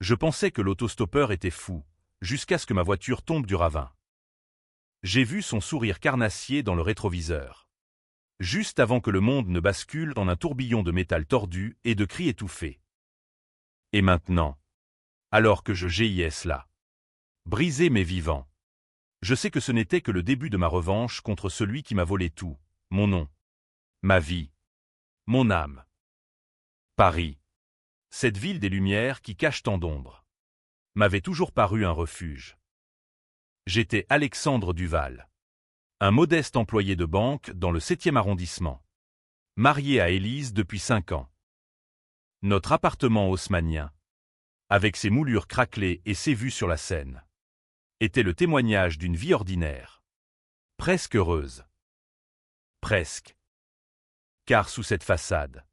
Je pensais que l'autostoppeur était fou, jusqu'à ce que ma voiture tombe du ravin. J'ai vu son sourire carnassier dans le rétroviseur. Juste avant que le monde ne bascule en un tourbillon de métal tordu et de cris étouffés. Et maintenant, alors que je GIS là, brisé mais vivant, je sais que ce n'était que le début de ma revanche contre celui qui m'a volé tout, mon nom, ma vie, mon âme. Paris, cette ville des lumières qui cache tant d'ombre, m'avait toujours paru un refuge. J'étais Alexandre Duval, un modeste employé de banque dans le 7e arrondissement, marié à Élise depuis 5 ans. Notre appartement haussmannien, avec ses moulures craquelées et ses vues sur la Seine, était le témoignage d'une vie ordinaire, presque heureuse. Presque. Car sous cette façade,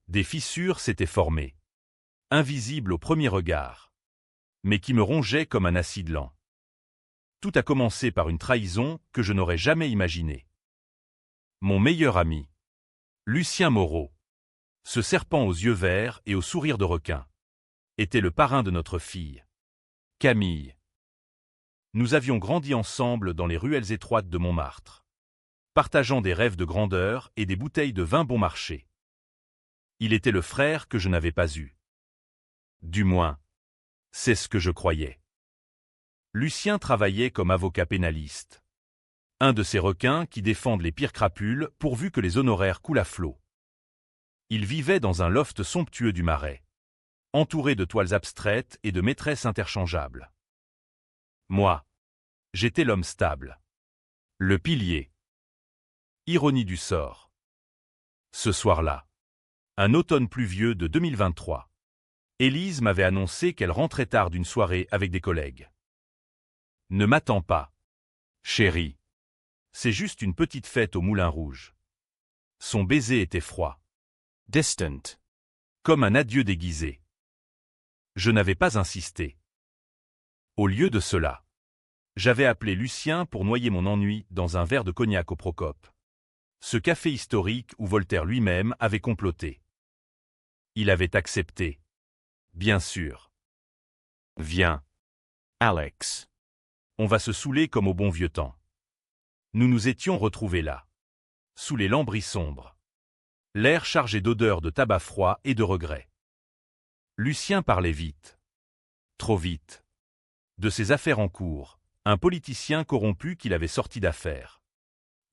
des fissures s'étaient formées, invisibles au premier regard, mais qui me rongeaient comme un acide lent. Tout a commencé par une trahison que je n'aurais jamais imaginée. Mon meilleur ami, Lucien Moreau, ce serpent aux yeux verts et au sourire de requin, était le parrain de notre fille, Camille. Nous avions grandi ensemble dans les ruelles étroites de Montmartre, partageant des rêves de grandeur et des bouteilles de vin bon marché. Il était le frère que je n'avais pas eu. Du moins, c'est ce que je croyais. Lucien travaillait comme avocat pénaliste. Un de ces requins qui défendent les pires crapules pourvu que les honoraires coulent à flot. Il vivait dans un loft somptueux du Marais, entouré de toiles abstraites et de maîtresses interchangeables. Moi, j'étais l'homme stable. Le pilier. Ironie du sort. Ce soir-là, un automne pluvieux de 2023, Élise m'avait annoncé qu'elle rentrait tard d'une soirée avec des collègues. Ne m'attends pas, chérie. C'est juste une petite fête au Moulin Rouge. Son baiser était froid. Distant. Comme un adieu déguisé. Je n'avais pas insisté. Au lieu de cela, j'avais appelé Lucien pour noyer mon ennui dans un verre de cognac au Procope. Ce café historique où Voltaire lui-même avait comploté. Il avait accepté. Bien sûr. Viens, Alex. On va se saouler comme au bon vieux temps. Nous nous étions retrouvés là, sous les lambris sombres. L'air chargé d'odeurs de tabac froid et de regrets. Lucien parlait vite. Trop vite. De ses affaires en cours, un politicien corrompu qu'il avait sorti d'affaires.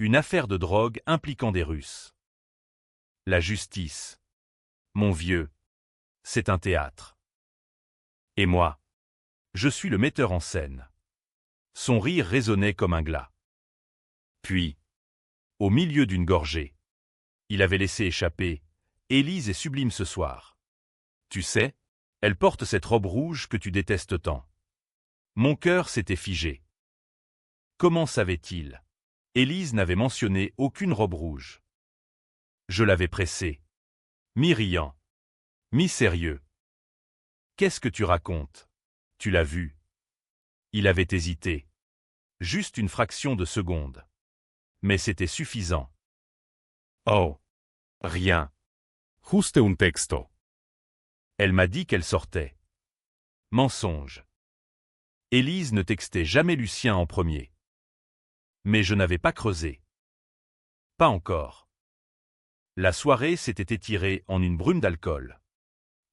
Une affaire de drogue impliquant des Russes. La justice. Mon vieux. C'est un théâtre. Et moi, je suis le metteur en scène. Son rire résonnait comme un glas. Puis, au milieu d'une gorgée, il avait laissé échapper « Élise est sublime ce soir. Tu sais, elle porte cette robe rouge que tu détestes tant. » Mon cœur s'était figé. Comment savait-il? Élise n'avait mentionné aucune robe rouge. Je l'avais pressé. Mi-riant. Mi-sérieux. Qu'est-ce que tu racontes? Tu l'as vu. Il avait hésité. Juste une fraction de seconde. Mais c'était suffisant. Oh. Rien. Juste un texto. Elle m'a dit qu'elle sortait. Mensonge. Élise ne textait jamais Lucien en premier. Mais je n'avais pas creusé. Pas encore. La soirée s'était étirée en une brume d'alcool.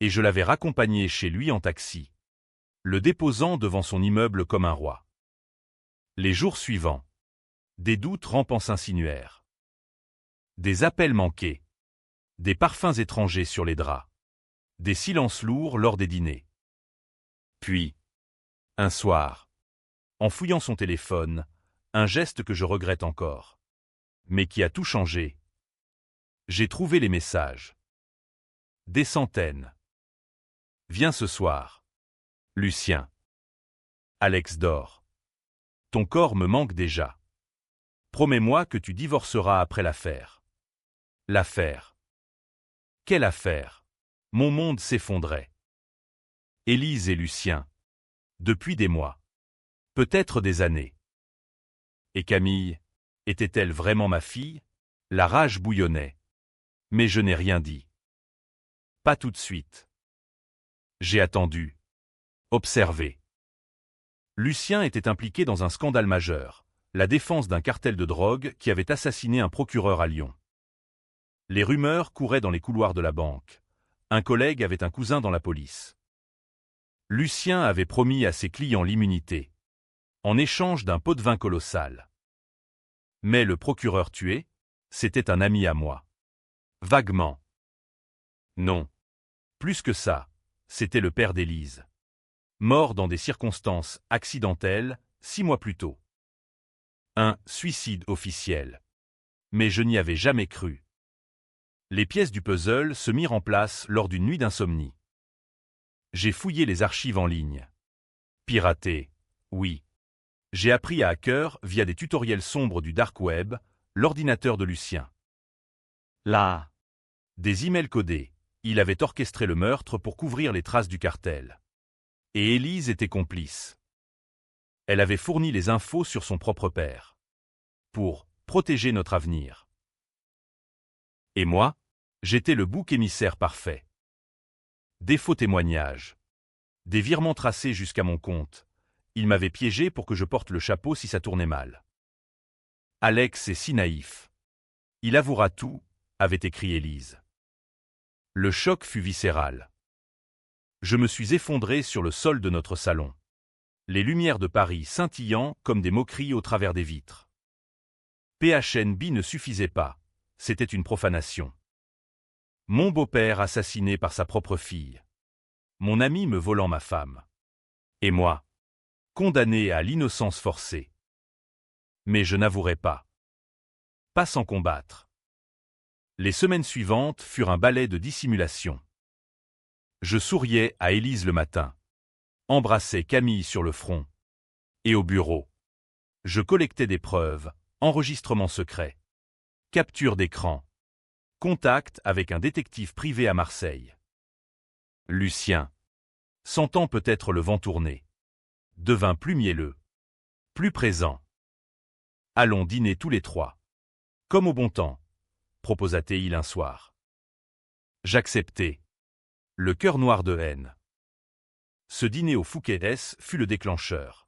Et je l'avais raccompagné chez lui en taxi, le déposant devant son immeuble comme un roi. Les jours suivants, des doutes rampants s'insinuèrent. Des appels manqués, des parfums étrangers sur les draps, des silences lourds lors des dîners. Puis, un soir, en fouillant son téléphone, un geste que je regrette encore, mais qui a tout changé. J'ai trouvé les messages. Des centaines. Viens ce soir. Lucien. Alex dort. Ton corps me manque déjà. Promets-moi que tu divorceras après l'affaire. L'affaire. Quelle affaire? Mon monde s'effondrait. Élise et Lucien. Depuis des mois. Peut-être des années. Et Camille, était-elle vraiment ma fille? La rage bouillonnait. Mais je n'ai rien dit. Pas tout de suite. J'ai attendu. Observez. Lucien était impliqué dans un scandale majeur, la défense d'un cartel de drogue qui avait assassiné un procureur à Lyon. Les rumeurs couraient dans les couloirs de la banque. Un collègue avait un cousin dans la police. Lucien avait promis à ses clients l'immunité, en échange d'un pot de vin colossal. Mais le procureur tué, c'était un ami à moi. Vaguement. Non. Plus que ça, c'était le père d'Élise. Mort dans des circonstances accidentelles, 6 mois plus tôt. Un suicide officiel. Mais je n'y avais jamais cru. Les pièces du puzzle se mirent en place lors d'une nuit d'insomnie. J'ai fouillé les archives en ligne. Piraté, oui. J'ai appris à hacker, via des tutoriels sombres du dark web, l'ordinateur de Lucien. Là. Des emails codés. Il avait orchestré le meurtre pour couvrir les traces du cartel. Et Élise était complice. Elle avait fourni les infos sur son propre père. Pour protéger notre avenir. Et moi, j'étais le bouc émissaire parfait. Des faux témoignages. Des virements tracés jusqu'à mon compte. Il m'avait piégé pour que je porte le chapeau si ça tournait mal. Alex est si naïf. Il avouera tout, avait écrit Élise. Le choc fut viscéral. Je me suis effondré sur le sol de notre salon. Les lumières de Paris scintillant comme des moqueries au travers des vitres. PHNB ne suffisait pas, c'était une profanation. Mon beau-père assassiné par sa propre fille. Mon ami me volant ma femme. Et moi, condamné à l'innocence forcée. Mais je n'avouerai pas. Pas sans combattre. Les semaines suivantes furent un ballet de dissimulation. Je souriais à Élise le matin. Embrassais Camille sur le front. Et au bureau. Je collectais des preuves, enregistrements secrets. Capture d'écran. Contact avec un détective privé à Marseille. Lucien, sentant peut-être le vent tourner, devint plus mielleux, plus présent. Allons dîner tous les trois. Comme au bon temps, proposa-t-il un soir. J'acceptai. Le cœur noir de haine. Ce dîner au Fouquet's fut le déclencheur.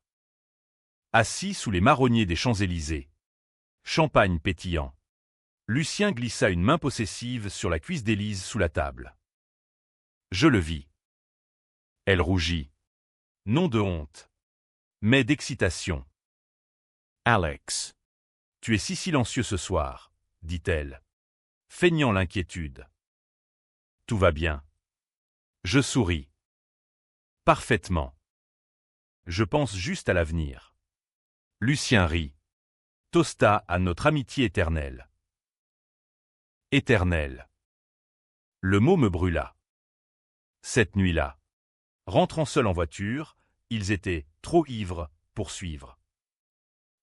Assis sous les marronniers des Champs-Élysées. Champagne pétillant. Lucien glissa une main possessive sur la cuisse d'Élise sous la table. Je le vis. Elle rougit. Non de honte, mais d'excitation. Alex. Tu es si silencieux ce soir, dit-elle, feignant l'inquiétude. Tout va bien. Je souris. Parfaitement. Je pense juste à l'avenir. Lucien rit. Toasta à notre amitié éternelle. Éternelle. Le mot me brûla. Cette nuit-là, rentrant seul en voiture, ils étaient trop ivres pour suivre.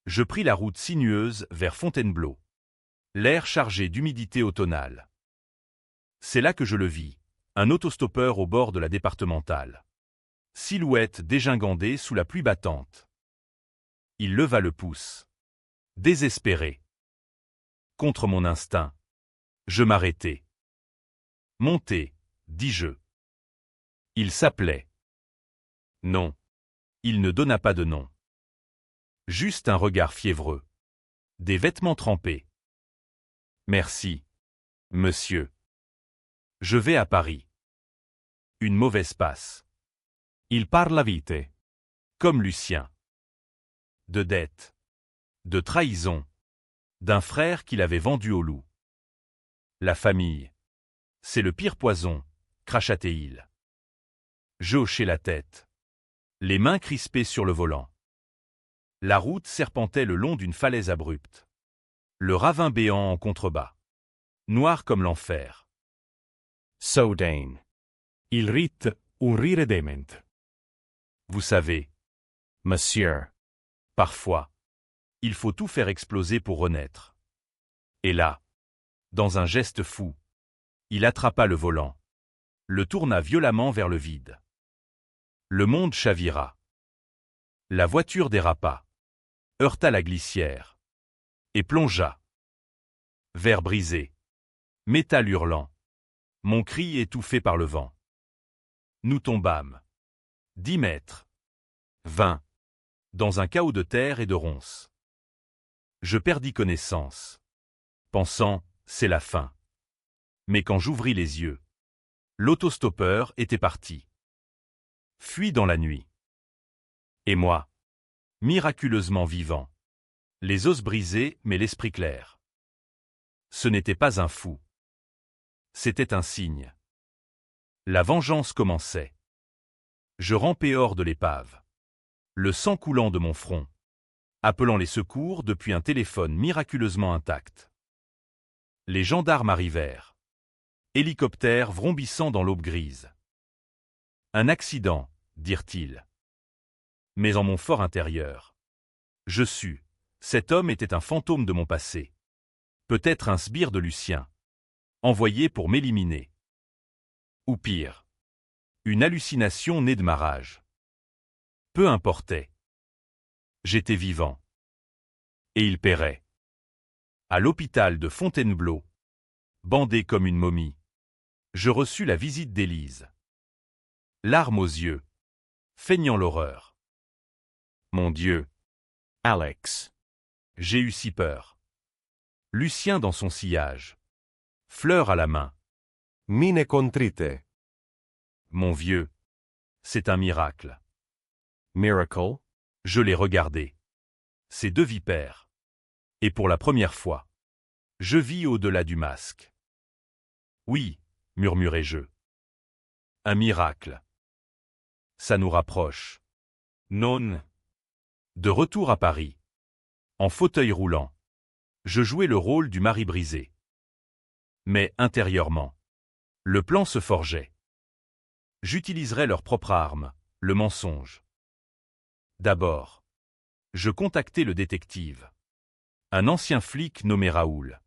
Je pris la route sinueuse vers Fontainebleau. L'air chargé d'humidité automnale. C'est là que je le vis, un autostoppeur au bord de la départementale. Silhouette dégingandée sous la pluie battante. Il leva le pouce. Désespéré. Contre mon instinct. Je m'arrêtai. Montez, dis-je. Il s'appelait. Non. Il ne donna pas de nom. Juste un regard fiévreux. Des vêtements trempés. Merci. Monsieur. Je vais à Paris. Une mauvaise passe. Il parla vite. Comme Lucien. De dette. De trahison. D'un frère qu'il avait vendu au loup. La famille. C'est le pire poison, cracha-t-il. Je hochai la tête. Les mains crispées sur le volant. La route serpentait le long d'une falaise abrupte. Le ravin béant en contrebas. Noir comme l'enfer. Saudane. Il rit un rire dement. Vous savez. Monsieur. Parfois. Il faut tout faire exploser pour renaître. Et là. Dans un geste fou. Il attrapa le volant. Le tourna violemment vers le vide. Le monde chavira. La voiture dérapa. Heurta la glissière. Et plongea. Verre brisé. Métal hurlant. Mon cri étouffé par le vent. Nous tombâmes. 10 mètres. 20. Dans un chaos de terre et de ronces. Je perdis connaissance. Pensant, c'est la fin. Mais quand j'ouvris les yeux, l'autostoppeur était parti. Fui dans la nuit. Et moi, miraculeusement vivant. Les os brisés, mais l'esprit clair. Ce n'était pas un fou. C'était un signe. La vengeance commençait. Je rampais hors de l'épave. Le sang coulant de mon front. Appelant les secours depuis un téléphone miraculeusement intact. Les gendarmes arrivèrent. Hélicoptère vrombissant dans l'aube grise. Un accident, dirent-ils. Mais en mon fort intérieur, je sus, cet homme était un fantôme de mon passé. Peut-être un sbire de Lucien. Envoyé pour m'éliminer. Ou pire. Une hallucination née de ma rage. Peu importait. J'étais vivant. Et il paierait. À l'hôpital de Fontainebleau, bandé comme une momie, je reçus la visite d'Élise. Larmes aux yeux, feignant l'horreur. Mon Dieu, Alex. j'ai eu si peur. Lucien dans son sillage. Fleur à la main. Mine contrite. Mon vieux, c'est un miracle. Miracle. Je l'ai regardé. Ces deux vipères. Et pour la première fois, je vis au-delà du masque. Oui, murmurai-je. Un miracle. Ça nous rapproche. Non. De retour à Paris. En fauteuil roulant. Je jouais le rôle du mari brisé. Mais intérieurement, le plan se forgeait. J'utiliserais leur propre arme, le mensonge. D'abord, je contactai le détective. Un ancien flic nommé Raoul.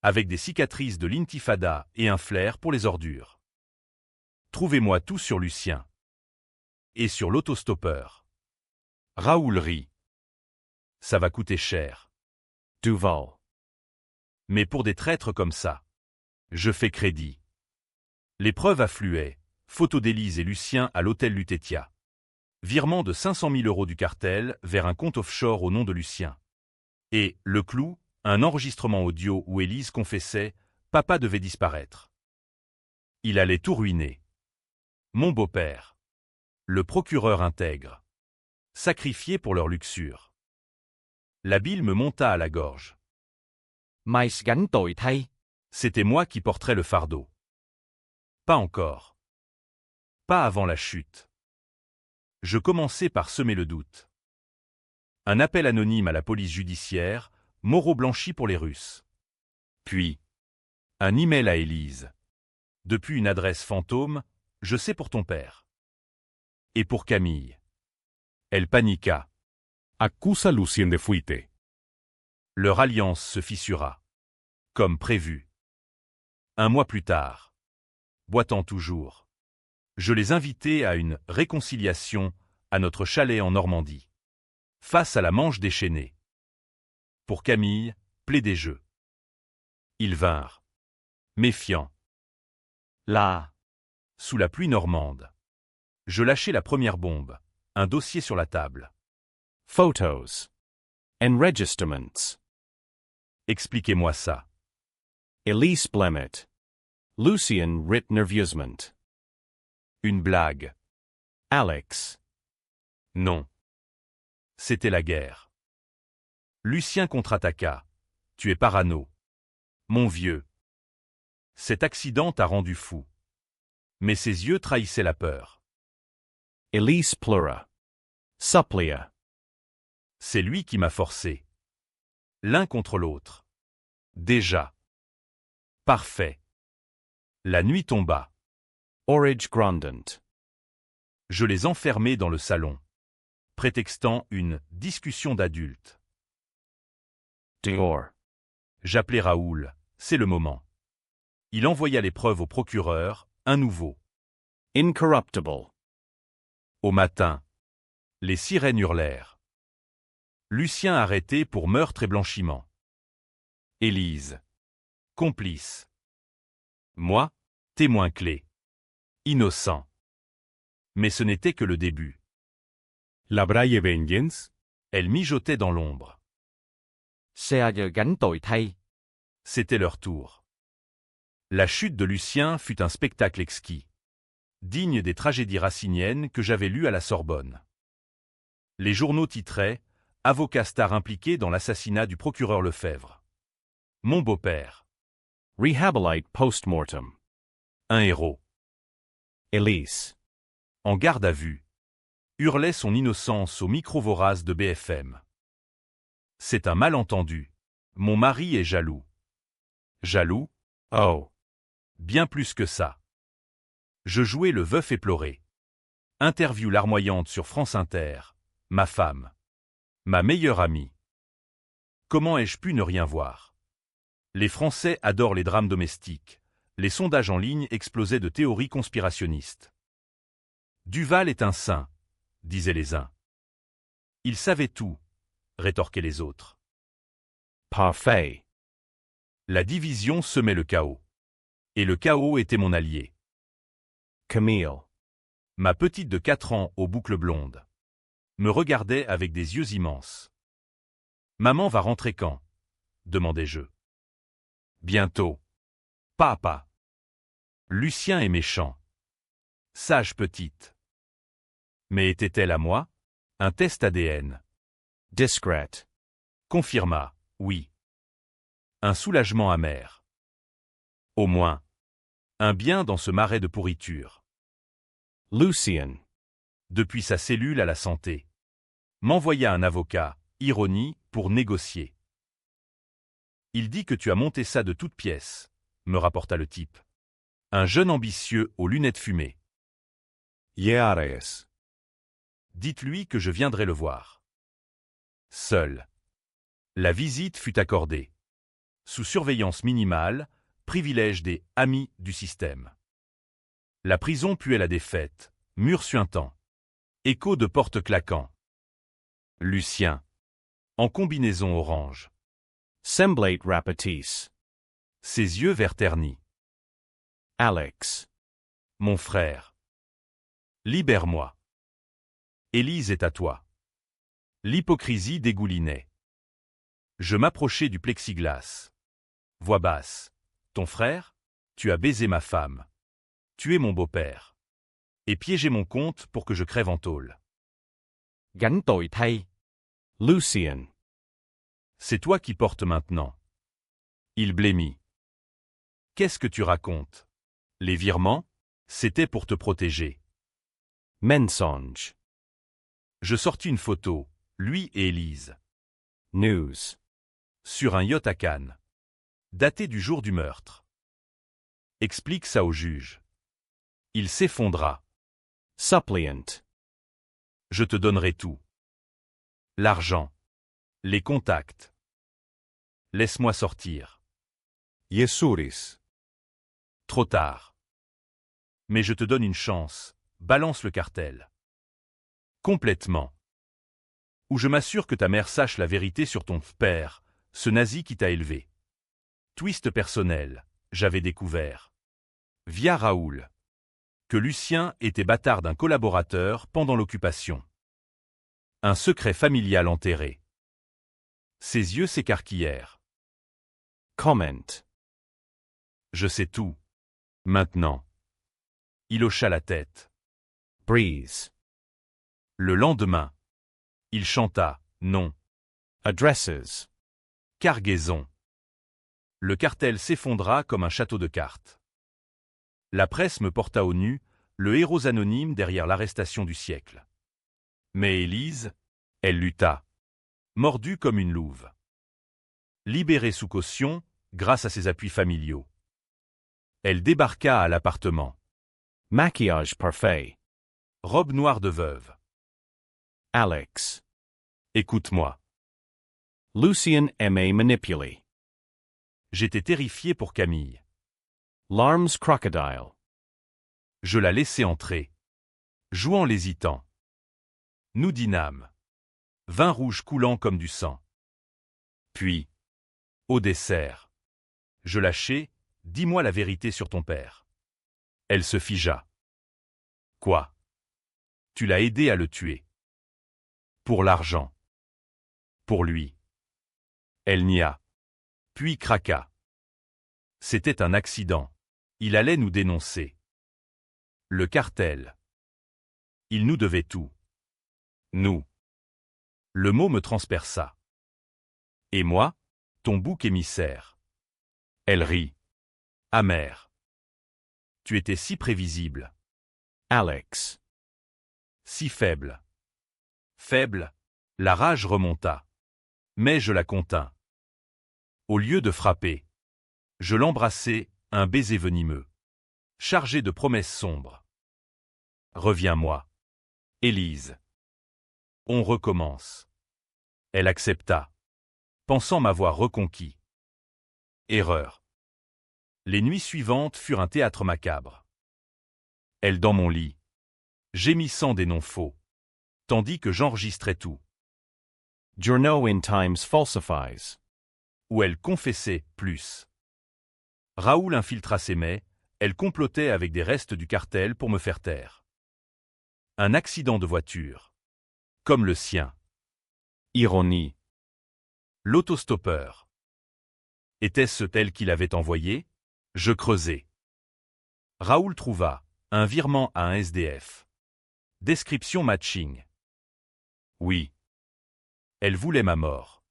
Avec des cicatrices de l'intifada et un flair pour les ordures. Trouvez-moi tout sur Lucien. Et sur l'autostoppeur. Raoul rit. Ça va coûter cher. Duval. Mais pour des traîtres comme ça, je fais crédit. Les preuves affluaient. Photo d'Élise et Lucien à l'hôtel Lutetia. Virement de 500 000 € du cartel vers un compte offshore au nom de Lucien. Et, le clou, un enregistrement audio où Élise confessait « Papa devait disparaître ». Il allait tout ruiner. Mon beau-père. Le procureur intègre. Sacrifié pour leur luxure. La bile me monta à la gorge. C'était moi qui porterais le fardeau. Pas encore. Pas avant la chute. Je commençais par semer le doute. Un appel anonyme à la police judiciaire, Moreau blanchi pour les Russes. Puis, un email à Élise. Depuis une adresse fantôme, je sais pour ton père. Et pour Camille. Elle paniqua. Accusa Lucien de fuite. Leur alliance se fissura. Comme prévu. Un mois plus tard. Boitant toujours. Je les invitai à une réconciliation à notre chalet en Normandie. Face à la Manche déchaînée. Pour Camille, plaidai je. Ils vinrent. Méfiants. Là, sous la pluie normande. Je lâchai la première bombe, un dossier sur la table. Photos. Enregistrements. Expliquez-moi ça. Elise Blemmet. Lucien Rit Nervusement. Une blague. Alex. Non. C'était la guerre. Lucien contre-attaqua. Tu es parano. Mon vieux. Cet accident t'a rendu fou. Mais ses yeux trahissaient la peur. Elise Plura. Supplia. C'est lui qui m'a forcé. L'un contre l'autre. Déjà. Parfait. La nuit tomba. Orage Grandant. Je les enfermai dans le salon, prétextant une discussion d'adultes. Dehors. J'appelai Raoul, c'est le moment. Il envoya les preuves au procureur, un nouveau. Incorruptible. Au matin, les sirènes hurlèrent. Lucien arrêté pour meurtre et blanchiment. Élise. Complice. Moi, témoin clé. Innocent. Mais ce n'était que le début. La Braille Vengeance? Elle mijotait dans l'ombre. Xe giờ gánh tội thay. C'était leur tour. La chute de Lucien fut un spectacle exquis, digne des tragédies raciniennes que j'avais lues à la Sorbonne. Les journaux titraient « Avocat star impliqué dans l'assassinat du procureur Lefebvre. Mon beau-père. Rehabilite post-mortem. Un héros. Elise. En garde à vue. Hurlait son innocence au micro vorace de BFM. C'est un malentendu. Mon mari est jaloux. Jaloux? Oh. Bien plus que ça. Je jouais le veuf éploré. Interview larmoyante sur France Inter. Ma femme. Ma meilleure amie. Comment ai-je pu ne rien voir? Les Français adorent les drames domestiques. Les sondages en ligne explosaient de théories conspirationnistes. Duval est un saint, disaient les uns. Il savait tout, rétorquaient les autres. Parfait. La division semait le chaos. Et le chaos était mon allié. Camille. Ma petite de 4 ans aux boucles blondes me regardait avec des yeux immenses. « Maman va rentrer quand ?» demandai-je. « Bientôt. Papa. » Lucien est méchant. Sage petite. Mais était-elle à moi? Un test ADN. Discret. Confirma, oui. Un soulagement amer. Au moins. Un bien dans ce marais de pourriture. Lucien. Depuis sa cellule à la santé. M'envoya un avocat, ironie, pour négocier. Il dit que tu as monté ça de toutes pièces, me rapporta le type. Un jeune ambitieux aux lunettes fumées. Yares. Dites-lui que je viendrai le voir. Seul. La visite fut accordée. Sous surveillance minimale, privilège des « amis du système ». La prison puait la défaite, mur suintant. Écho de porte claquant. Lucien. En combinaison orange. Semblate rapatis. Ses yeux vert ternis. Alex. Mon frère. Libère-moi. Élise est à toi. L'hypocrisie dégoulinait. Je m'approchai du plexiglas. Voix basse. Ton frère? Tu as baisé ma femme. Tu es mon beau-père. Et piégé mon compte pour que je crève en tôle. Gánh tội thay. Lucien. C'est toi qui portes maintenant. Il blêmit. Qu'est-ce que tu racontes? Les virements? C'était pour te protéger. Mensonge. Je sortis une photo, lui et Élise. News. Sur un yacht à Cannes. Daté du jour du meurtre. Explique ça au juge. Il s'effondra. Suppliant. Je te donnerai tout. L'argent. Les contacts. Laisse-moi sortir. Iesuris. Trop tard. Mais je te donne une chance. Balance le cartel. Complètement. Ou je m'assure que ta mère sache la vérité sur ton père, ce nazi qui t'a élevé. Twist personnel, j'avais découvert. Via Raoul. Que Lucien était bâtard d'un collaborateur pendant l'occupation. Un secret familial enterré. Ses yeux s'écarquillèrent. Comment. Je sais tout. Maintenant. Il hocha la tête. Breeze. Le lendemain. Il chanta « Non ». Addresses. Cargaison. Le cartel s'effondra comme un château de cartes. La presse me porta au nu, le héros anonyme derrière l'arrestation du siècle. Mais Élise, elle lutta. Mordue comme une louve. Libérée sous caution, grâce à ses appuis familiaux. Elle débarqua à l'appartement. Maquillage parfait. Robe noire de veuve. Alex. Écoute-moi. Lucien aimait manipuler. J'étais terrifié pour Camille. Larmes crocodile. Je la laissai entrer. Jouant l'hésitant. Nous dînâmes. Vin rouge coulant comme du sang. Puis, au dessert, je lâchai, dis-moi la vérité sur ton père. Elle se figea. Quoi? Tu l'as aidé à le tuer. Pour l'argent. Pour lui. Elle nia. Puis craqua. C'était un accident. Il allait nous dénoncer. Le cartel. Il nous devait tout. Nous. Le mot me transperça. Et moi, ton bouc émissaire. Elle rit. Amère. Tu étais si prévisible. Alex. Si faible. Faible, la rage remonta. Mais je la contins. Au lieu de frapper, je l'embrassai, un baiser venimeux, chargé de promesses sombres. Reviens-moi. Élise. On recommence. Elle accepta, pensant m'avoir reconquis. Erreur. Les nuits suivantes furent un théâtre macabre. Elle dans mon lit, gémissant des noms faux, tandis que j'enregistrais tout. Journaux in Times falsifies. Où elle confessait plus. Raoul infiltra ses mets, elle complotait avec des restes du cartel pour me faire taire. Un accident de voiture. Comme le sien. Ironie. L'autostoppeur. Était-ce elle qui l'avait envoyé? Je creusai. Raoul trouva un virement à un SDF. Description matching. Oui. Elle voulait ma mort.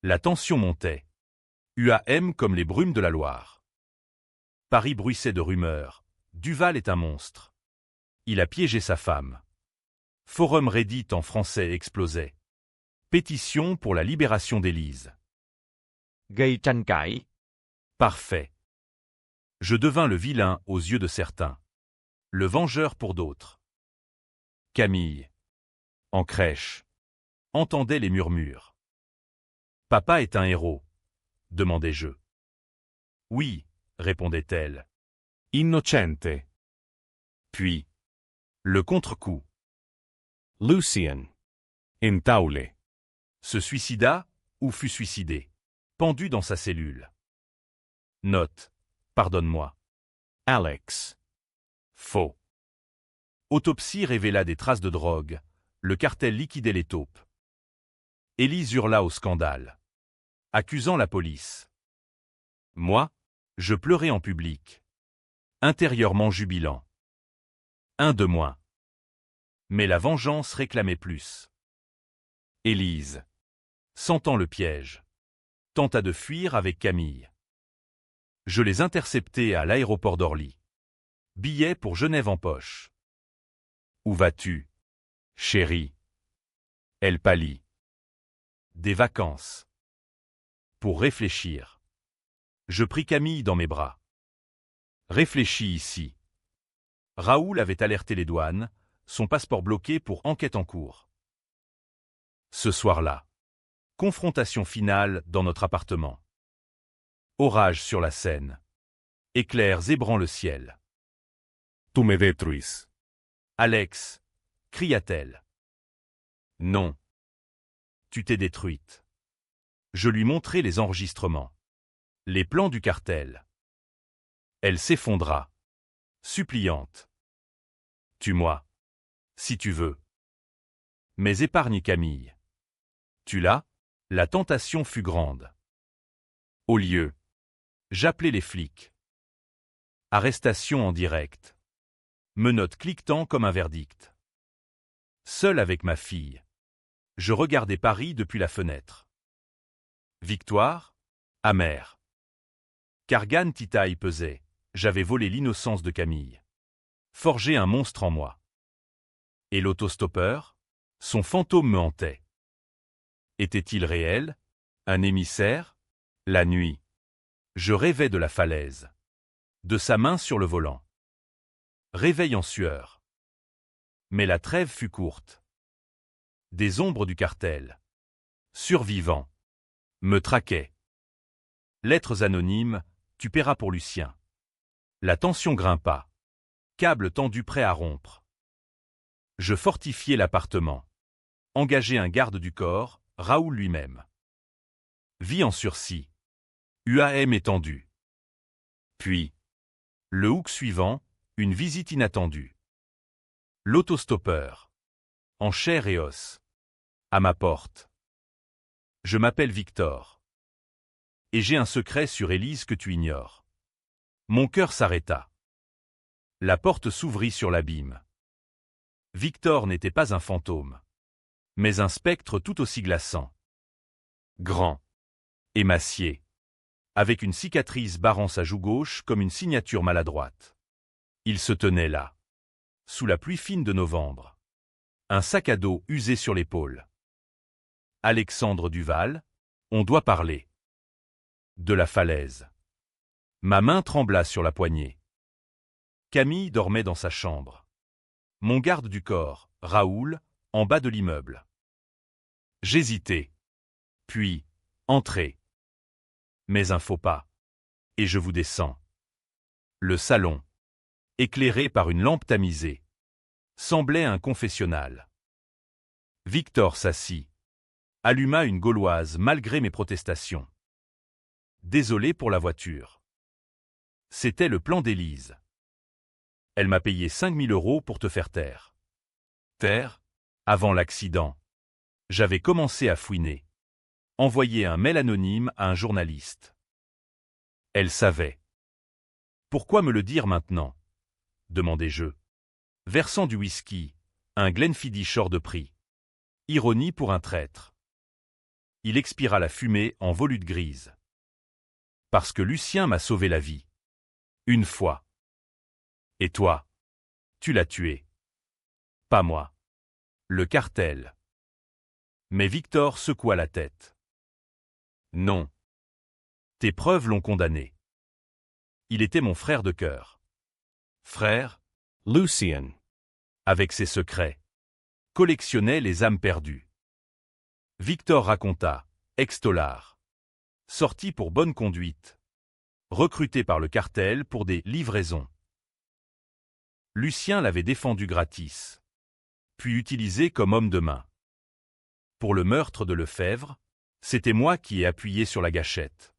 La tension montait. UAM comme les brumes de la Loire. Paris bruissait de rumeurs. Duval est un monstre. Il a piégé sa femme. Forum Reddit en français explosait. Pétition pour la libération d'Élise. Gây tranh cãi. Parfait. Je devins le vilain aux yeux de certains. Le vengeur pour d'autres. Camille. En crèche. Entendait les murmures. Papa est un héros, demandai-je. Oui, répondait-elle. Innocente. Puis, le contre-coup. Lucian. Entaule. Se suicida ou fut suicidé. Pendu dans sa cellule. Note. Pardonne-moi. Alex. Faux. Autopsie révéla des traces de drogue. Le cartel liquidait les taupes. Élise hurla au scandale, accusant la police. Moi, je pleurais en public, intérieurement jubilant. Un de moins. Mais la vengeance réclamait plus. Élise, sentant le piège, tenta de fuir avec Camille. Je les interceptai à l'aéroport d'Orly. Billet pour Genève en poche. Où vas-tu, chérie? Elle pâlit. Des vacances. Pour réfléchir. Je pris Camille dans mes bras. Réfléchis ici. Raoul avait alerté les douanes, son passeport bloqué pour enquête en cours. Ce soir-là. Confrontation finale dans notre appartement. Orage sur la Seine. Éclairs zébrant le ciel. Tu me détruis. Alex, cria-t-elle. Non. Tu t'es détruite. Je lui montrai les enregistrements. Les plans du cartel. Elle s'effondra. Suppliante. Tue-moi. Si tu veux. Mais épargne Camille. Tu l'as? La tentation fut grande. Au lieu. J'appelai les flics. Arrestation en direct. Menottes cliquetant comme un verdict. Seul avec ma fille. Je regardais Paris depuis la fenêtre. Victoire, amère. Kargan Titaï pesait, j'avais volé l'innocence de Camille. Forgé un monstre en moi. Et l'autostoppeur? Son fantôme me hantait. Était-il réel? Un émissaire? La nuit. Je rêvais de la falaise. De sa main sur le volant. Réveil en sueur. Mais la trêve fut courte. Des ombres du cartel. Survivants. Me traquaient. Lettres anonymes, tu paieras pour Lucien. La tension grimpa. Câble tendu prêt à rompre. Je fortifiai l'appartement. Engageai un garde du corps, Raoul lui-même. Vie en sursis. UAM étendu. Puis, le hook suivant, une visite inattendue. L'autostoppeur. En chair et os. À ma porte. Je m'appelle Victor. Et j'ai un secret sur Élise que tu ignores. Mon cœur s'arrêta. La porte s'ouvrit sur l'abîme. Victor n'était pas un fantôme, mais un spectre tout aussi glaçant. Grand. Émacié. Avec une cicatrice barrant sa joue gauche comme une signature maladroite. Il se tenait là, sous la pluie fine de novembre. Un sac à dos usé sur l'épaule. Alexandre Duval, on doit parler. De la falaise. Ma main trembla sur la poignée. Camille dormait dans sa chambre. Mon garde du corps, Raoul, en bas de l'immeuble. J'hésitais. Puis, entrer. Mais un faux pas. Et je vous descends. Le salon, éclairé par une lampe tamisée, semblait un confessionnal. Victor s'assit. Alluma une gauloise malgré mes protestations. Désolé pour la voiture. C'était le plan d'Élise. Elle m'a payé 5 000 € pour te faire taire. Taire? Avant l'accident. J'avais commencé à fouiner. Envoyer un mail anonyme à un journaliste. Elle savait. Pourquoi me le dire maintenant? Demandai-je. Versant du whisky, un Glenfiddich hors de prix. Ironie pour un traître. Il expira la fumée en volute grise. Parce que Lucien m'a sauvé la vie. Une fois. Et toi? Tu l'as tué. Pas moi. Le cartel. Mais Victor secoua la tête. Non. Tes preuves l'ont condamné. Il était mon frère de cœur. Frère, Lucien. avec ses secrets, collectionnait les âmes perdues. Victor raconta, ex-tolard. Sorti pour bonne conduite. Recruté par le cartel pour des livraisons. Lucien l'avait défendu gratis. Puis utilisé comme homme de main. Pour le meurtre de Lefebvre, c'était moi qui ai appuyé sur la gâchette.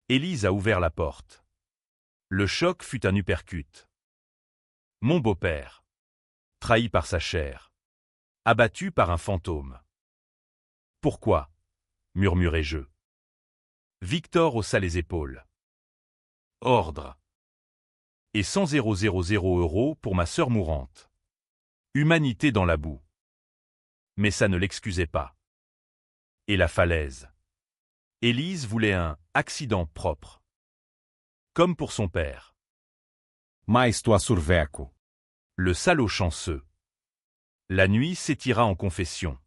Élise a ouvert la porte. Le choc fut un uppercut. Mon beau-père. Trahi par sa chair. Abattu par un fantôme. Pourquoi? Murmurai-je. Victor haussa les épaules. Ordre. Et 100 000 € pour ma sœur mourante. Humanité dans la boue. Mais ça ne l'excusait pas. Et la falaise. Élise voulait un accident propre. Comme pour son père. Mais tua surveco. Le salaud chanceux. La nuit s'étira en confession.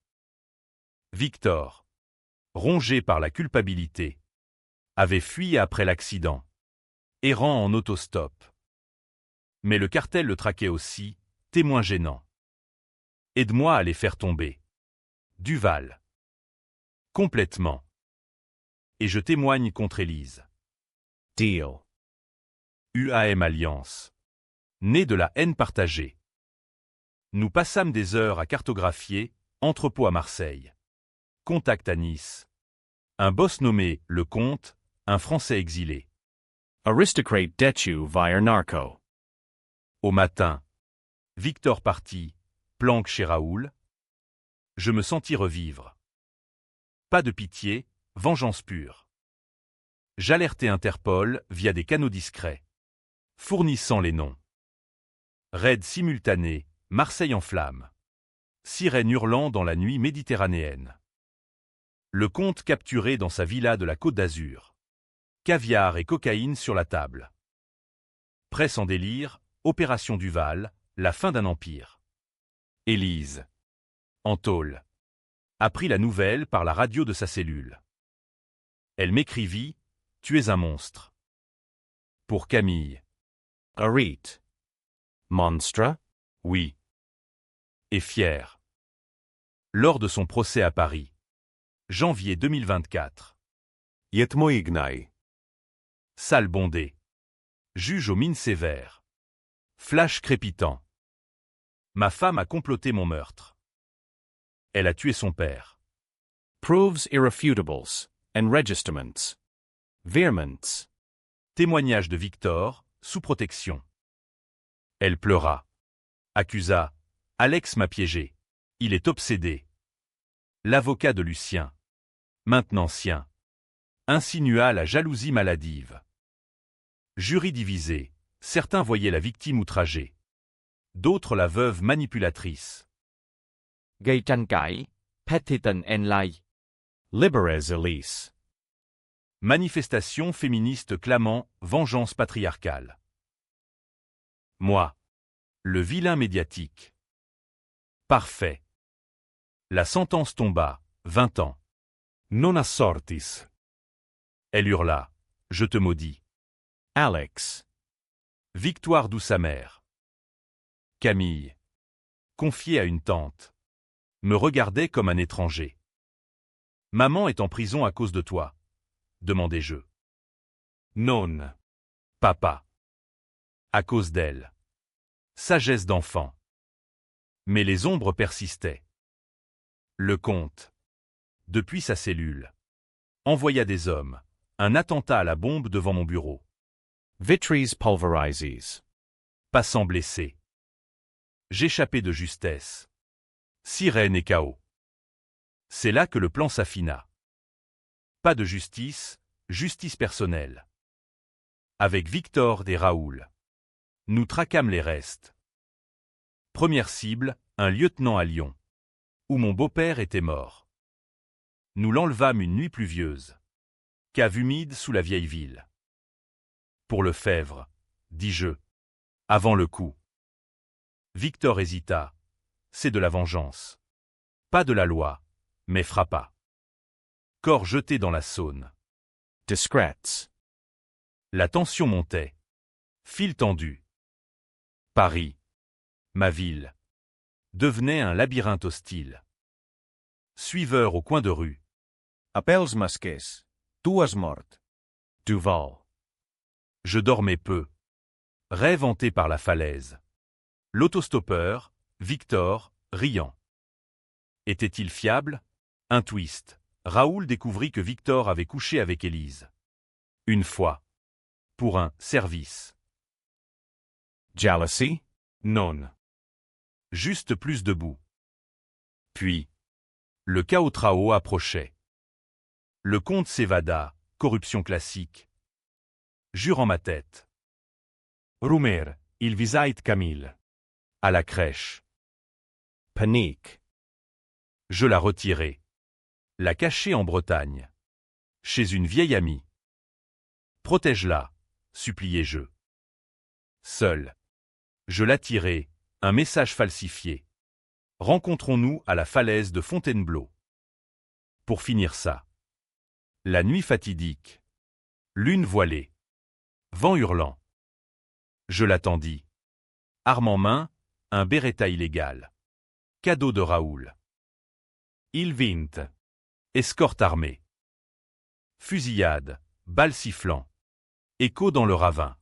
Victor, rongé par la culpabilité, avait fui après l'accident, errant en autostop. Mais le cartel le traquait aussi, témoin gênant. Aide-moi à les faire tomber. Duval. Complètement. Et je témoigne contre Élise. Deal. UAM Alliance. Né de la haine partagée. Nous passâmes des heures à cartographier, entrepôt à Marseille. Contact à Nice. Un boss nommé Le Comte, un Français exilé. Aristocrate detu via narco. Au matin. Victor parti, planque chez Raoul. Je me sentis revivre. Pas de pitié, vengeance pure. J'alertai Interpol via des canaux discrets. Fournissant les noms. Raid simultané, Marseille en flammes. Sirène hurlant dans la nuit méditerranéenne. Le comte capturé dans sa villa de la Côte d'Azur. Caviar et cocaïne sur la table. Presse en délire, opération Duval, la fin d'un empire. Élise. En tôle. Apprit la nouvelle par la radio de sa cellule. Elle m'écrivit « Tu es un monstre ». Pour Camille. Arit. Monstra. Oui. Et fier. Lors de son procès à Paris. Janvier 2024. Yetmoignai. Salle bondée. Juge aux mines sévères. Flash crépitant. Ma femme a comploté mon meurtre. Elle a tué son père. Proves irrefutables. Enregistrements. Virments. – – – – – – – – – – – – – – – – – – – – – – – – – – – – – – – – – – – – – – – – – – – – – – – – – – – – – – – – – – – – – – – – – – – – – – – – – – – – – – – – – – – – – – – – – – – – – – – – – – – – – – – – – – – – – – – – – – – – – – – – –– –– –– –– –– –– –– ––– ––– –––– ––– –– – – – – – – – – – – – – – – – – – – – – – – – – – – – – – – – – – – – – – – – – – – – – – – – – – – – – – – – – – – – – – – – – – – – – – – – – – – – – – – – – – – – – – – – – – – – – – – – – – – – – – – – – – – – – – – – – – – – – – – – – – – – – – – – Accusa. Alex m'a piégé. Il est obsédé. L'avocat de Lucien. Maintenant sien. Insinua la jalousie maladive. Jury divisé. Certains voyaient la victime outragée. D'autres la veuve manipulatrice. Gây tranh cãi. Petiton and Lie. Liberes Elise. Manifestation féministe clamant vengeance patriarcale. Moi. Le vilain médiatique. Parfait. La sentence tomba, 20 ans. Non assortis. Elle hurla. Je te maudis. Alex. Victoire douce amère. Camille. Confiée à une tante. Me regardait comme un étranger. Maman est en prison à cause de toi. Demandai-je. Non. Papa. À cause d'elle. Sagesse d'enfant. Mais les ombres persistaient. Le comte. Depuis sa cellule. Envoya des hommes. Un attentat à la bombe devant mon bureau. Vitries pulverizes. Passant blessé. J'échappais de justesse. Sirène et chaos. C'est là que le plan s'affina. Pas de justice, justice personnelle. Avec Victor et Raoul. Nous traquâmes les restes. Première cible, un lieutenant à Lyon. Où mon beau-père était mort. Nous l'enlevâmes une nuit pluvieuse. Cave humide sous la vieille ville. Pour le Fèvre, dis-je. Avant le coup. Victor hésita. C'est de la vengeance. Pas de la loi, mais frappa. Corps jeté dans la Saône. Discrets. La tension montait. Fil tendu. Paris. Ma ville. Devenait un labyrinthe hostile. Suiveur au coin de rue. Appels masques. Duas mort. Duval. Je dormais peu. Rêve hanté par la falaise. L'autostoppeur, Victor, riant. Était-il fiable? Un twist. Raoul découvrit que Victor avait couché avec Élise. Une fois. Pour un service. Jealousy? Non. Juste plus debout. Puis. Le chaos trao approchait. Le comte s'évada, corruption classique. Jure en ma tête. Rumer, il visait Camille. À la crèche. Panique. Je la retirai. La cacher en Bretagne. Chez une vieille amie. Protège-la, suppliai-je. Seul. Je l'attirai, un message falsifié. Rencontrons-nous à la falaise de Fontainebleau. Pour finir ça. La nuit fatidique. Lune voilée. Vent hurlant. Je l'attendis. Arme en main, un Beretta illégal. Cadeau de Raoul. Il vint. Escorte armée. Fusillade, balles sifflant. Écho dans le ravin.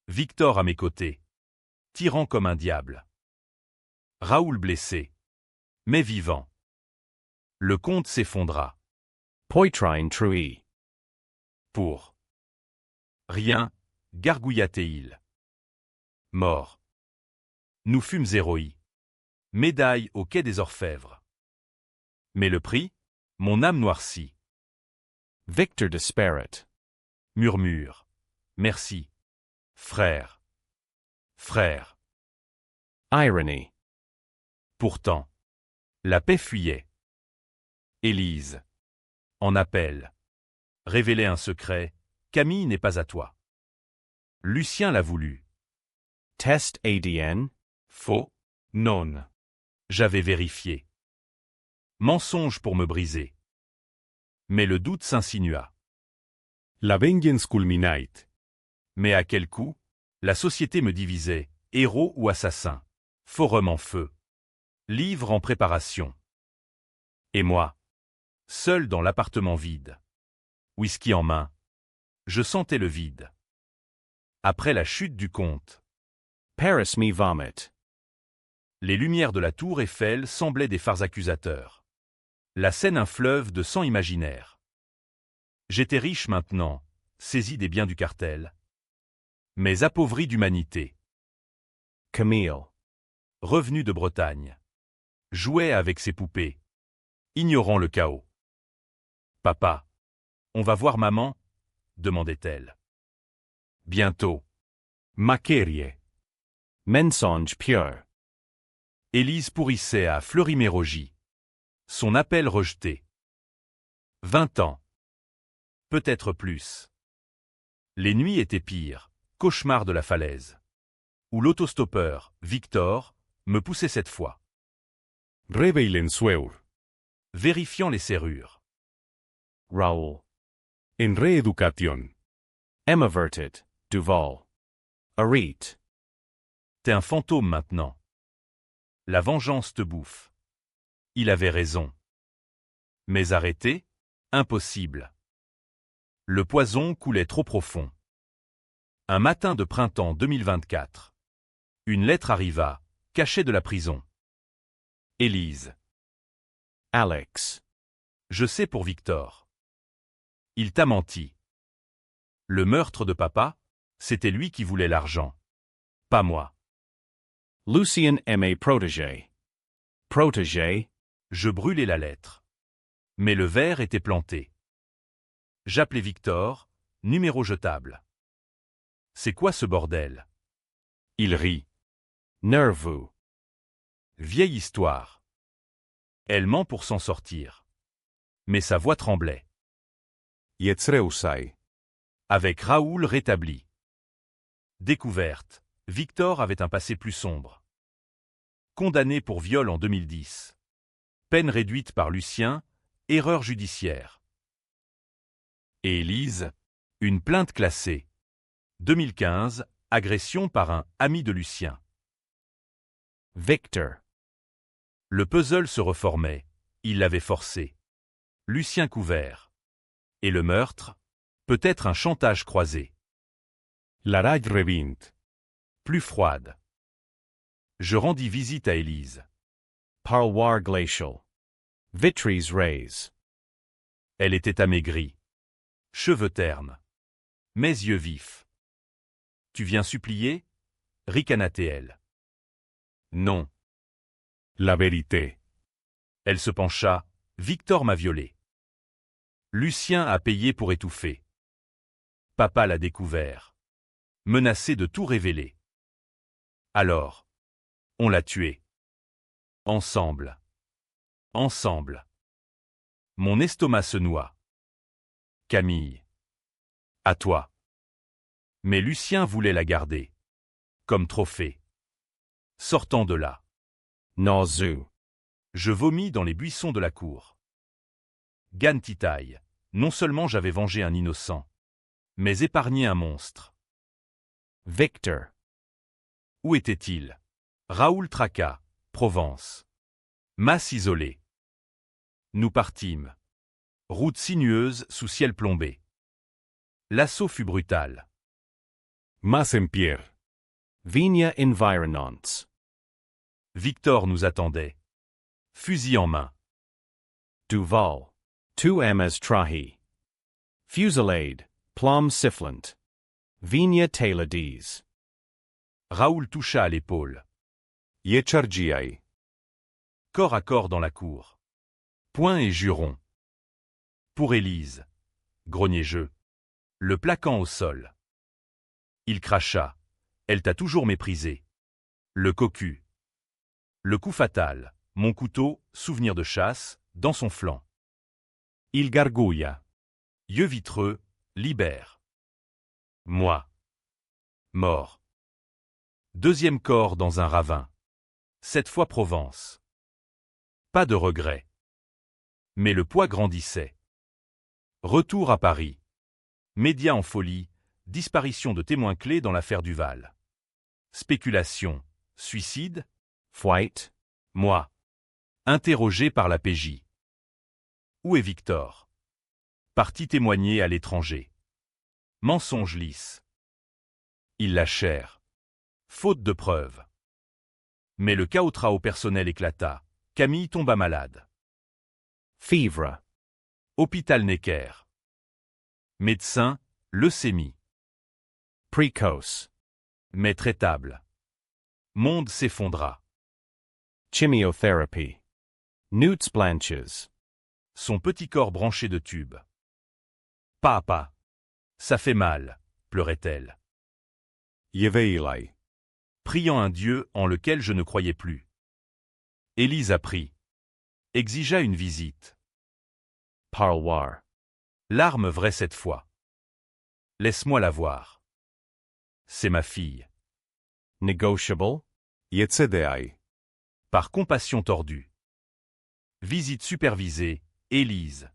Victor à mes côtés. Tirant comme un diable. Raoul blessé. Mais vivant. Le comte s'effondra. Poitrine truie. Pour. Rien, gargouilla-t-il. Mort. Nous fûmes héroïs. Médaille au quai des Orfèvres. Mais le prix? Mon âme noircie. Victor Desperat. Murmure. Merci. Frère. Frère. Irony. Pourtant. La paix fuyait. Élise. En appel. Révélait un secret. Camille n'est pas à toi. Lucien l'a voulu. Test ADN. Faux. Non. J'avais vérifié. Mensonge pour me briser. Mais le doute s'insinua. La vengeance culminait. Mais à quel coût? La société me divisait, héros ou assassin. Forum en feu. Livre en préparation. Et moi, seul dans l'appartement vide. Whisky en main. Je sentais le vide. Après la chute du comte. Paris me vomit. Les lumières de la tour Eiffel semblaient des phares accusateurs. La Seine un fleuve de sang imaginaire. J'étais riche maintenant, saisi des biens du cartel. Mais appauvri d'humanité. Camille. revenu de Bretagne. Jouait avec ses poupées, ignorant le chaos. « Papa, on va voir maman ?» demandait-elle. « Bientôt. » Maquerie. Mensonge pure. Élise pourrissait à Fleury-Mérogis. Son appel rejeté. 20 ans. Peut-être plus. Les nuits étaient pires, cauchemar de la falaise. Où l'autostoppeur, Victor, me poussait cette fois. Reveilensweur. Vérifiant les serrures. Raoul. En reeducation. Emaverted. Duval. Arit. T'es un fantôme maintenant. La vengeance te bouffe. Il avait raison. Mais arrêter? Impossible. Le poison coulait trop profond. Un matin de printemps 2024. Une lettre arriva, cachée de la prison. Élise. Alex. Je sais pour Victor. Il t'a menti. Le meurtre de papa, c'était lui qui voulait l'argent. Pas moi. Lucien M.A. Protégé. Protégé. Je brûlais la lettre. Mais le verre était planté. J'appelais Victor, numéro jetable. C'est quoi ce bordel? Il rit. Nerveux. Vieille histoire. Elle ment pour s'en sortir. Mais sa voix tremblait. Yetzreusai. Avec Raoul rétabli. Découverte. Victor avait un passé plus sombre. Condamné pour viol en 2010. Peine réduite par Lucien, erreur judiciaire. Et Élise, une plainte classée. 2015, agression par un ami de Lucien. Victor. Le puzzle se reformait, il l'avait forcé. Lucien couvert. Et le meurtre? Peut-être un chantage croisé. La rage revint. Plus froide. Je rendis visite à Élise. Parloir glacial. Vitries rays. Elle était amaigrie. Cheveux ternes. Mes yeux vifs. Tu viens supplier? Ricanatait-elle. Non. La vérité. Elle se pencha. Victor m'a violée. Lucien a payé pour étouffer. Papa l'a découvert. Menacé de tout révéler. Alors, on l'a tué. Ensemble. Ensemble. Mon estomac se noie. Camille. À toi. Mais Lucien voulait la garder. Comme trophée. Sortant de là. Nausée. Je vomis dans les buissons de la cour. Gantitaille. Non seulement j'avais vengé un innocent, mais épargné un monstre. Victor. Où était-il? Raoul Traca, Provence. Masse isolée. Nous partîmes. Route sinueuse sous ciel plombé. L'assaut fut brutal. Mas en pierre. Vigna environnants. Victor nous attendait. Fusil en main. Duval. Tu amas trahi. Fusillade. Plum sifflant. Vigna tailades. Raoul toucha à l'épaule. Yechargiai. Corps à corps dans la cour. Poing et juron. Pour Élise. Grogné-je. Le plaquant au sol. Il cracha. Elle t'a toujours méprisé. Le cocu. Le coup fatal. Mon couteau, souvenir de chasse, dans son flanc. Il gargouilla. Yeux vitreux, libère. Moi. Mort. Deuxième corps dans un ravin. Cette fois Provence. Pas de regret. Mais le poids grandissait. Retour à Paris. Médias en folie, disparition de témoins clés dans l'affaire Duval. Spéculation, suicide? Flight. Moi. Interrogé par la PJ. Où est Victor? Parti témoigner à l'étranger. Mensonge lisse. Ils lâchèrent. Faute de preuves. Mais le chaos personnel éclata. Camille tomba malade. Fièvre. Hôpital Necker. Médecin, leucémie. Précoce. Mais traitable. Monde s'effondra. Chimiotherapy. Newts blanches. Son petit corps branché de tubes. Papa. Ça fait mal, pleurait-elle, Jeveilai. priant un Dieu en lequel je ne croyais plus. Élise apprit. Exigea une visite. Parloir. Larme vraie cette fois. Laisse-moi la voir. C'est ma fille. Negotiable. Iecedeai. Par compassion tordue. Visite supervisée, Élise.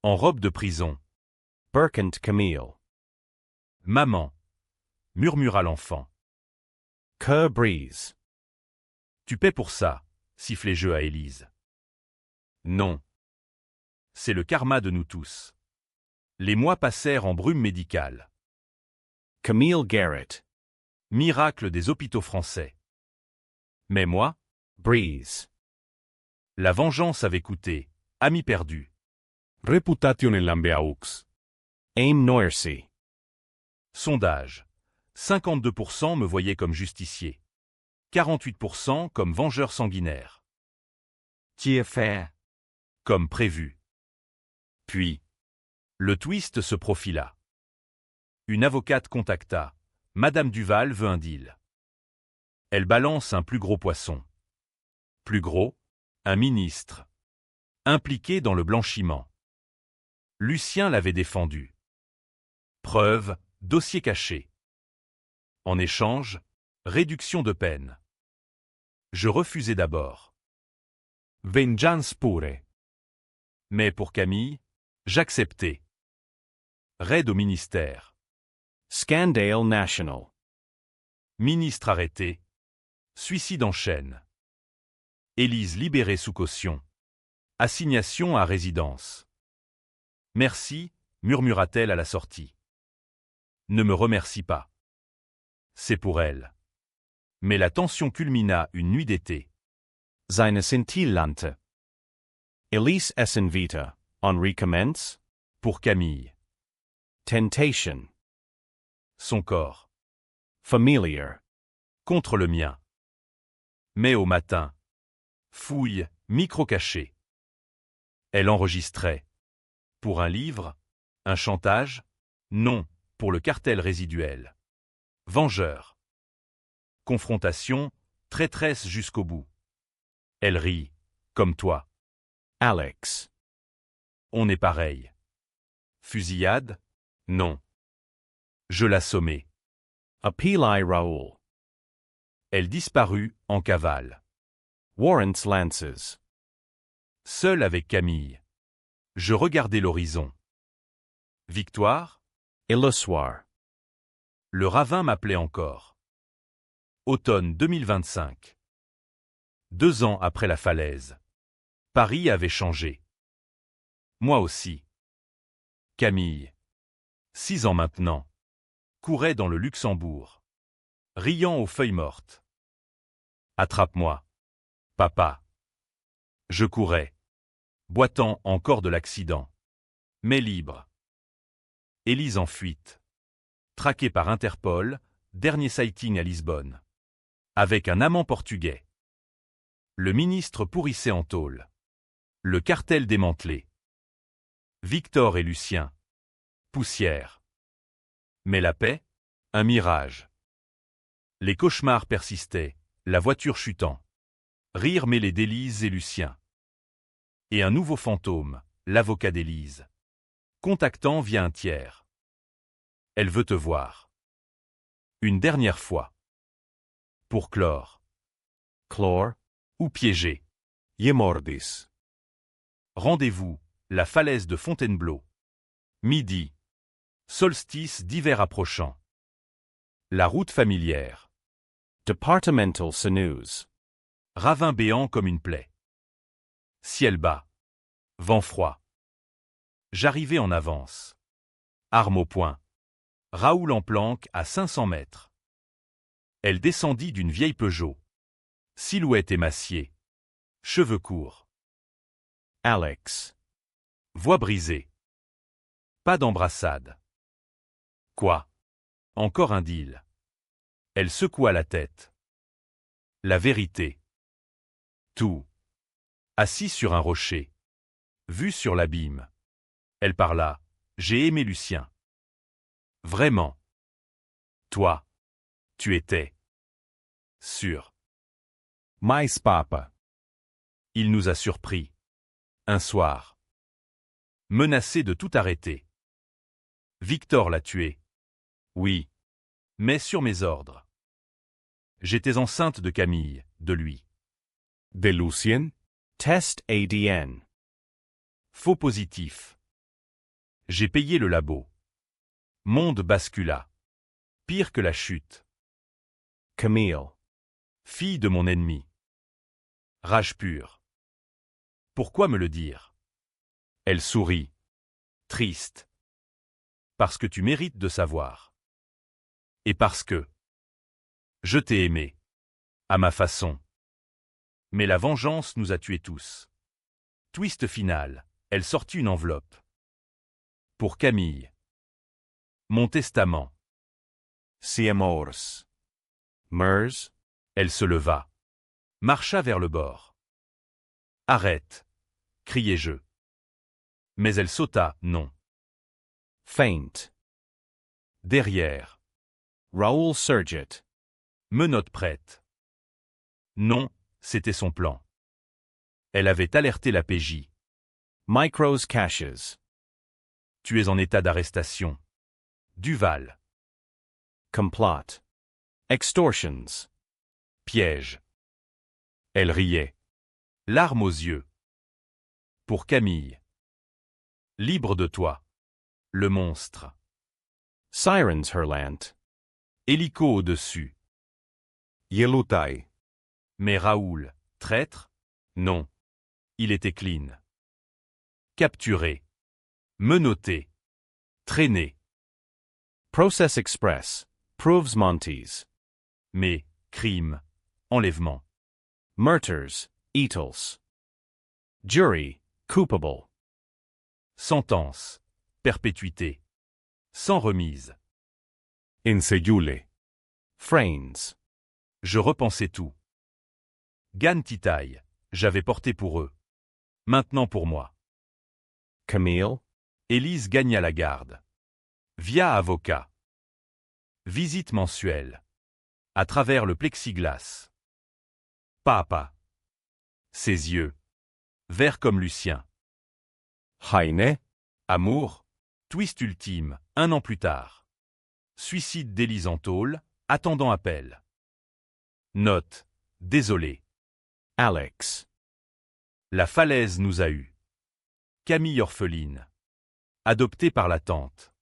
En robe de prison. Berkant Camille. Maman. Murmura l'enfant. Que breeze. Tu paies pour ça, sifflai je à Élise. Non. C'est le karma de nous tous. Les mois passèrent en brume médicale. Camille Garrett. Miracle des hôpitaux français. Mais moi, Breeze. la vengeance avait coûté, ami perdu. Reputation en lambeaux. Aim Noircy. Sondage. 52% me voyaient comme justicier. 48% comme vengeur sanguinaire. Chia phe. Comme prévu. Puis, le twist se profila. Une avocate contacta. Madame Duval veut un deal. Elle balance un plus gros poisson. Plus gros, un ministre. Impliqué dans le blanchiment. Lucien l'avait défendu. Preuve, dossier caché. En échange, réduction de peine. Je refusai d'abord. Vengeance pure. Mais pour Camille, j'acceptai. Raid au ministère. Scandale National. Ministre arrêté. Suicide en chaîne. Élise libérée sous caution. Assignation à résidence. Merci, murmura-t-elle à la sortie. Ne me remercie pas. C'est pour elle. Mais la tension culmina une nuit d'été. Seine Scintillante. Elise Essen Vita. On recommence. Pour Camille. Temptation. Son corps. Familiar. Contre le mien. Mais au matin. Fouille, micro caché. Elle enregistrait. Pour un livre? Un chantage? Non, pour le cartel résiduel. Vengeur. Confrontation, traîtresse jusqu'au bout. Elle rit, comme toi. Alex. On est pareil. Fusillade? Non. Je l'assommai. Apeli Raoul. Elle disparut, en cavale. Warrants Lances. Seul avec Camille. Je regardais l'horizon. Victoire? Illusoir. Le ravin m'appelait encore. Automne 2025. 2 ans après la falaise. Paris avait changé. Moi aussi. Camille. 6 ans maintenant. Courait dans le Luxembourg. Riant aux feuilles mortes. Attrape-moi. Papa. Je courais. Boitant encore de l'accident. Mais libre. Élise en fuite. Traquée par Interpol, dernier sighting à Lisbonne. Avec un amant portugais. Le ministre pourrissait en tôle. Le cartel démantelé. Victor et Lucien. Poussière. Mais la paix? Un mirage. Les cauchemars persistaient, la voiture chutant. Rire mêlé d'Élise et Lucien. Et un nouveau fantôme, l'avocat d'Élise. Contactant via un tiers. Elle veut te voir. Une dernière fois. Pour clore. Chlore. Ou piéger. Iemordis. Rendez-vous, la falaise de Fontainebleau. Midi. Solstice d'hiver approchant. La route familière. Departmental Sinews. Ravin béant comme une plaie. Ciel bas. Vent froid. J'arrivais en avance. Arme au poing. Raoul en planque à 500 mètres. Elle descendit d'une vieille Peugeot. Silhouette émaciée. Cheveux courts. Alex. Voix brisée. Pas d'embrassade. Quoi? Encore un deal. Elle secoua la tête. La vérité. Tout. Assis sur un rocher. Vue sur l'abîme. Elle parla. J'ai aimé Lucien. Vraiment. Toi. Tu étais. Sûr. Mais papa. Il nous a surpris. Un soir. Menacé de tout arrêter. Victor l'a tué. Oui. Mais sur mes ordres. J'étais enceinte de Camille, de lui. De Lucien? Test ADN. Faux positif. J'ai payé le labo. Monde bascula. Pire que la chute. Camille. Fille de mon ennemi. Rage pure. Pourquoi me le dire? Elle sourit. Triste. Parce que tu mérites de savoir. Et parce que je t'ai aimé. À ma façon. Mais la vengeance nous a tués tous. Twist final. Elle sortit une enveloppe. Pour Camille. Mon testament. Siemors. Mers. Elle se leva. Marcha vers le bord. Arrête. Criai-je. Mais elle sauta, non. Faint. Derrière. Raoul Surget. Menotte prête. Non, c'était son plan. Elle avait alerté la PJ. Micros caches. Tu es en état d'arrestation. Duval. Complot. Extortions. Piège. Elle riait. Larmes aux yeux. Pour Camille. Libre de toi. Le monstre. Sirens Herlant. Hélico au-dessus. Yelutai. Mais Raoul, traître? Non. Il était clean. Capturé. Menotté. Traîné. Process Express. Proves Montes. Mais, crime. Enlèvement. Murters. Eatles. Jury. Coupable. Sentence. Perpétuité. Sans remise. Enseiule. Frains. Je repensais tout. Gan Titaï, j'avais porté pour eux. Maintenant pour moi. Camille. Élise gagna la garde. Via avocat. Visite mensuelle. À travers le plexiglas. Papa. Ses yeux. Verts comme Lucien. Heine. Amour. Twist ultime, 1 an plus tard. Suicide d'Élise en tôle, attendant appel. Note. Désolé. Alex. La falaise nous a eus. Camille orpheline. Adoptée par la tante.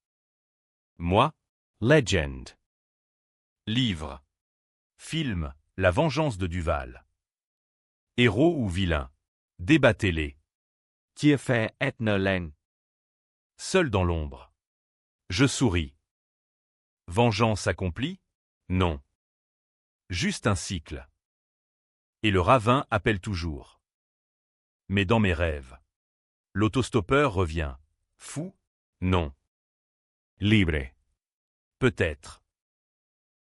Moi. Legend. Livre. Film. La vengeance de Duval. Héros ou vilain. Débattez-les. Chia phe Etnerland. Seul dans l'ombre. Je souris. Vengeance accomplie? Non. Juste un cycle. Et le ravin appelle toujours. Mais dans mes rêves. L'autostoppeur revient. Fou? Non. Libre. Peut-être.